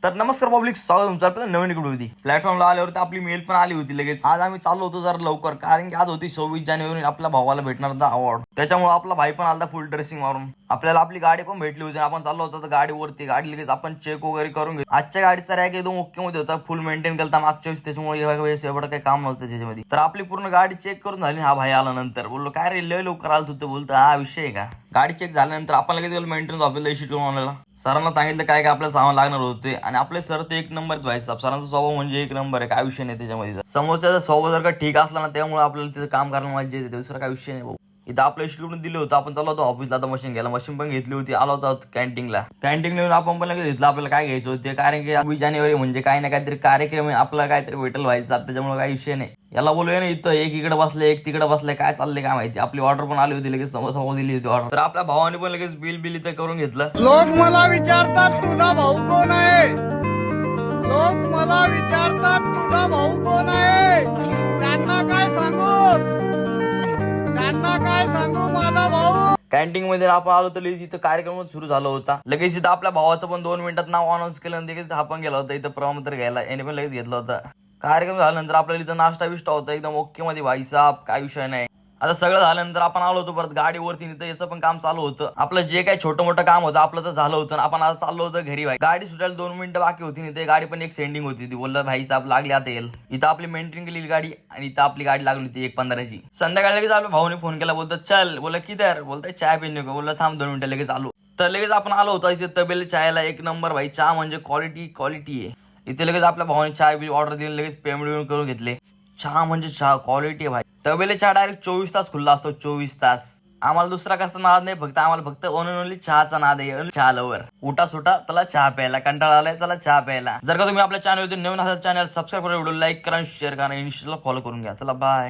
तर नमस्कार पब्लिक, स्वागत तुमचं आपल्या नवीन व्हिडिओ होती. प्लॅटफॉर्मला आल्यावरती आपली मेल पण आली होती लगेच. आज आम्ही चाललो होतो जरा लवकर, कारण की आज होती 26 जानेवारी, आपल्या भावाला भेटणार होता अवॉर्ड. त्याच्यामुळे आपला भाई पण आला फुल ड्रेसिंग मारून. आपल्याला आपली गाडी पण भेटली होती. आपण चाललो होतो तर गाडीवरती गाडी लगेच आपण चेक वगैरे करून घेतो. आजच्या गाडीचा रॅक एकदम ओके मध्ये होता, फुल मेंटेन केला मागच्या वेळेस, त्याच्यामुळे वेळेस एवढं काही काम नव्हतं त्याच्यामध्ये. तर आपली पूर्ण गाडी चेक करून झाली. हा भाई आला नंतर बोललो काय रे लय लवकर आलं तू, बोलतो हा विषय आहे का. गाडी चेक झाल्यानंतर आपण लगेच गेलो मेंटेनन्स ऑफिसला इश्यू करून आणायला. सरांना सांगितलं काय काय आपल्याला सामान लागणार होते, आणि आपले सर ते एक नंबर भाई साहेब. सरांचा स्वभाव म्हणजे एक नंबर आहे, काय विषय नाही त्याच्यामध्ये. समोरचा स्वभाव जर का ठीक असला ना, त्यामुळे आपल्याला तिथं काम करायला मजा येते, दुसरा काय विषय नाही भाऊ. इथं आपलं इन्स्टिट्यूट दिलं होतं, आपण चाललो होतो ऑफिसला. आता मशीन घ्यायला, मशीन पण घेतली होती. आलो होतो कॅन्टीनला. कॅन्टीन येऊन आपण पण लगेच घेतलं आपल्याला काय घ्यायचं होते, कारण की 26 जानेवारी म्हणजे काही ना काहीतरी कार्यक्रम आहे, आपल्याला काहीतरी भेटल व्हायचं, त्याच्यामुळे काही विषय नाही. याला बोलूया ना, इथं एक इकडे बसले एक तिकडे बसले, काय चाललंय काय माहिती. आपली ऑर्डर पण आली होती लगेच, समोर दिली होती ऑर्डर. तर आपल्या भावाने पण लगेच बिल इथं करून घेतलं. लोक मला विचारतात तुझा भाऊ कोण आहे, लोक मला विचारतात तुझा भाऊ कोण आहे. त्यांना काय सांगू, त्यांना काय सांगू माझा भाऊ. कॅन्टीन मध्ये आपण आलो तर लगेच इथं कार्यक्रम सुरू झाला होता. लगेच इथं आपल्या भावाचं पण 2 मिनिटात नाव अनाऊन्स केलं, आणि लगेच हा पण गेला होता इथं प्रमाणपत्र घ्यायला. याने पण लगेच घेतलं होतं. कार्यक्रम झाल्यानंतर आपल्याला इथं नाश्ता बिष्टा होता एकदम ओके मध्ये भाई साहेब, काय विषय नाही. आता सगळं झाल्यानंतर आपण आलो होतो परत गाडीवरती. इथं याचं पण काम चालू होतं. आपलं जे काही छोटं मोठं काम होतं आपलं तर झालं होतं. आपण आता चाललो होतं घरी. भाई गाडी सुटायला 2 मिनिटं बाकी होती. इथे गाडी पण एक सेंडिंग होती. ती बोलला भाई साहेब लागली आता येईल. इथं आपली मेंटेन केलेली गाडी, आणि इथं आपली गाडी लागली होती 1:15ची. संध्याकाळी लगेच आपल्या भाऊने फोन केला, बोलतात चल. बोला किधर, बोलताय चाय पिणे को. बोलला थांब 2 मिनिटं लगेच आलो. तर लगेच आपण आलो होतो इथे तबेले चायला. एक नंबर भाई चहा म्हणजे क्वालिटी आहे. इथे लगेच आपल्या भावाने चाय बी ऑर्डर दिली, लगेच पेमेंट करून घेतले. चहा म्हणजे चहा क्वालिटी आहे भाई. तबेले चहा डायरेक्ट 24 तास खुल्ला असतो, 24 तास. आम्हाला दुसरा कसा नाद नाही, फक्त ओनली चहाचा नाद आहे. चहा लवर उठा सुटा चला चहा प्यायला, कंटाळा आलाय चला चहा प्यायला. जर का तुम्ही आपल्या चॅनलवरती नवीन असाल, चॅनल सबस्क्राईब करा, व्हिडिओ लाईक करा, शेअर करा, इन्स्टाला फॉलो करून घ्या. चला बाय.